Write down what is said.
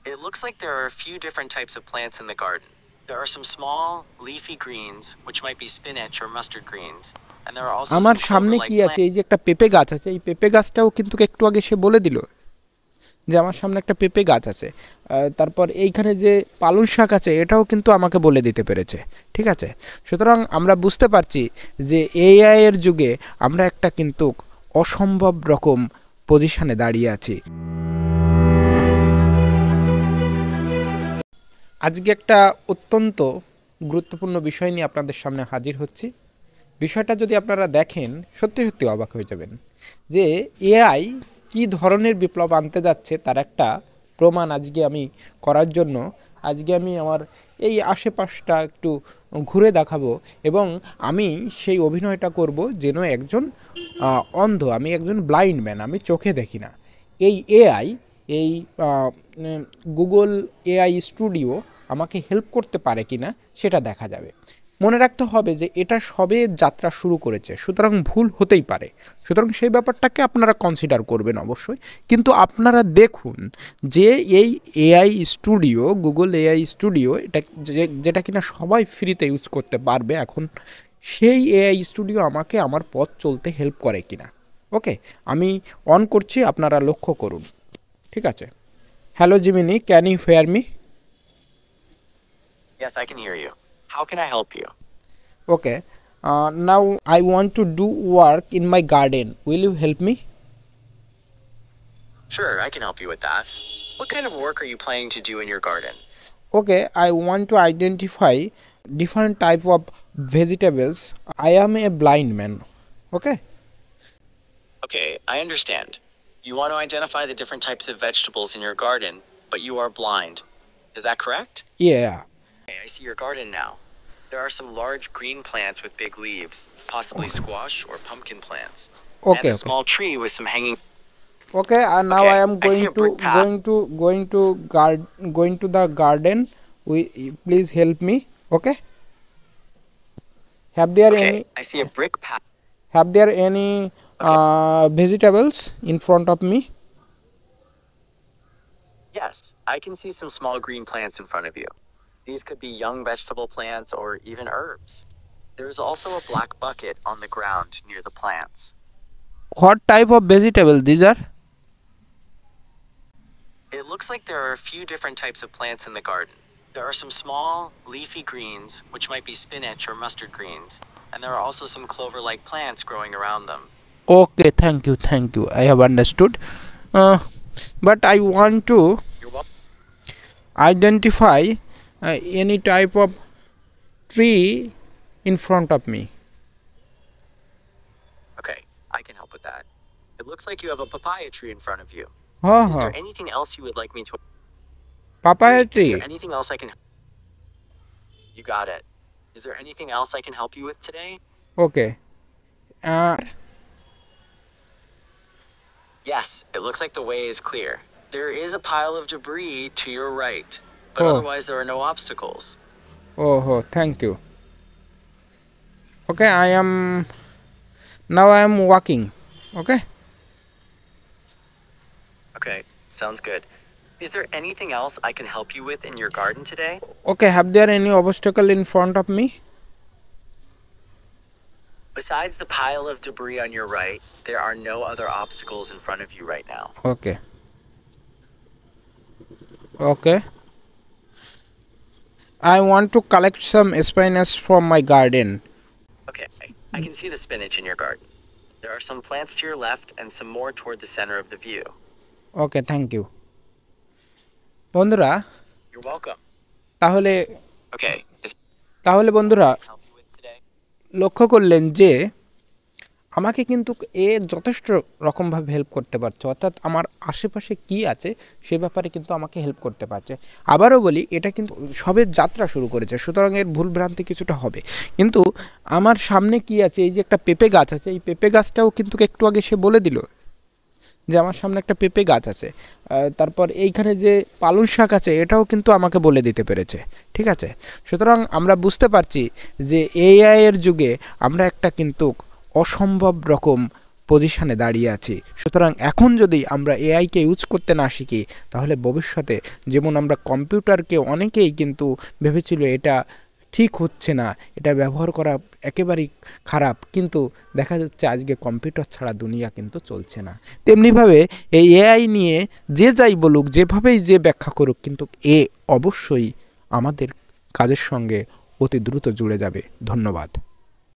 It looks like there are a few different types of plants in the garden. There are some small, leafy greens, which might be spinach or mustard greens, and there are also আমার some সামনে কি clover-like আছে, plants. এই যে একটা পেঁপে গাছ আছে, এই পেঁপে গাছটাও কিন্তু একটু আগে সে বলে দিল যে আমার সামনে একটা পেঁপে গাছ আছে। তারপর এইখানে যে পালং শাক আছে এটাও কিন্তু আমাকে বলে দিতে পেরেছে। ঠিক আছে, সুতরাং আমরা বুঝতে পারছি যে এআই এর যুগে আমরা একটা কিন্তু অসম্ভব রকম পজিশনে দাঁড়িয়ে আছি। আজকে একটা অত্যন্ত গুরুত্বপূর্ণ বিষয় নিয়ে আপনাদের সামনে হাজির হচ্ছি। বিষয়টা যদি আপনারা দেখেন সত্যি সত্যি অবাক হয়ে যাবেন যে এআই কী ধরনের বিপ্লব আনতে যাচ্ছে তার একটা প্রমাণ আজকে আমি করার জন্য আজকে আমি আমার এই আশেপাশটা একটু ঘুরে দেখাবো এবং আমি সেই অভিনয়টা করব যেন একজন অন্ধ, আমি একজন ব্লাইন্ড ম্যান, আমি চোখে দেখি না। এই এআই, এই গুগল এআই স্টুডিও আমাকে হেল্প করতে পারে কি না সেটা দেখা যাবে। মনে রাখতে হবে যে এটা সবে যাত্রা শুরু করেছে, সুতরাং ভুল হতেই পারে, সুতরাং সেই ব্যাপারটাকে আপনারা কনসিডার করবেন অবশ্যই। কিন্তু আপনারা দেখুন যে এই AI studio, Google AI studio, এটা যেটা কিনা সবাই ফ্রিতে ইউজ করতে পারবে এখন, সেই এআই স্টুডিও আমাকে আমার পথ চলতে হেল্প করে কিনা। ওকে, আমি অন করছি, আপনারা লক্ষ্য করুন। ঠিক আছে, hello Gemini, can you hear me? Yes, I can hear you. How can I help you? Okay, now I want to do work in my garden. Will you help me? Sure, I can help you with that. What kind of work are you planning to do in your garden? Okay, I want to identify different type of vegetables. I am a blind man. Okay. Okay, I understand. You want to identify the different types of vegetables in your garden, but you are blind. Is that correct? Yeah. Okay, I see your garden now. There are some large green plants with big leaves, possibly squash or pumpkin plants, Okay. and a small tree with some hanging. Okay, and now Okay, I am I see a brick path. going to the garden. Please help me. Okay. Have there Okay, any I see a brick path. vegetables in front of me? Yes, I can see some small green plants in front of you. These could be young vegetable plants or even herbs. There is also a black bucket on the ground near the plants. What type of vegetable these are? It looks like there are a few different types of plants in the garden. There are some small, leafy greens, which might be spinach or mustard greens, and there are also some clover-like plants growing around them. Okay, thank you. I have understood. But I want to You're welcome. identify any type of tree in front of me. Okay, I can help with that. It looks like you have a papaya tree in front of you. Oh, Is there anything else you would like me to? papaya Is tree. there anything else I can? You got it. Is there anything else I can help you with today? Okay. Yes, it looks like the way is clear. There is a pile of debris to your right, but Oh. otherwise there are no obstacles. Oh, thank you. Okay, now I am walking. Okay. Okay, sounds good. Is there anything else I can help you with in your garden today? Okay, have there any obstacle in front of me? Besides the pile of debris on your right, there are no other obstacles in front of you right now. Okay. I want to collect some spinach from my garden. Okay, I can see the spinach in your garden. There are some plants to your left and some more toward the center of the view. Okay, thank you. বন্ধুরা, You're welcome. তাহলে Okay, বন্ধুরা help you with today? লক্ষ্য করলেন যে আমাকে কিন্তু এ যথেষ্ট রকমভাবে হেল্প করতে পারছে, অর্থাৎ আমার আশেপাশে কি আছে সে ব্যাপারে কিন্তু আমাকে হেল্প করতে পারছে। আবারও বলি, এটা কিন্তু সবে যাত্রা শুরু করেছে, সুতরাং এর ভুলভ্রান্তি কিছুটা হবে। কিন্তু আমার সামনে কি আছে, এই যে একটা পেঁপে গাছ আছে, এই পেঁপে গাছটাও কিন্তু একটু আগে সে বলে দিল যে আমার সামনে একটা পেঁপে গাছ আছে। তারপর এইখানে যে পালং শাক আছে এটাও কিন্তু আমাকে বলে দিতে পেরেছে। ঠিক আছে, সুতরাং আমরা বুঝতে পারছি যে এআই এর যুগে আমরা একটা কিন্তু অসম্ভব রকম পজিশনে দাঁড়িয়ে আছি। সুতরাং এখন যদি আমরা এআইকে ইউজ করতে না শিখি তাহলে ভবিষ্যতে যেমন আমরা কম্পিউটারকে অনেকেই কিন্তু ভেবেছিল এটা ঠিক হচ্ছে না, এটা ব্যবহার করা একেবারেই খারাপ, কিন্তু দেখা যাচ্ছে আজকে কম্পিউটার ছাড়া দুনিয়া কিন্তু চলছে না। তেমনিভাবে এই এআই নিয়ে যে যাই বলুক, যেভাবেই যে ব্যাখ্যা করুক, কিন্তু এ অবশ্যই আমাদের কাজের সঙ্গে অতি দ্রুত জুড়ে যাবে। ধন্যবাদ।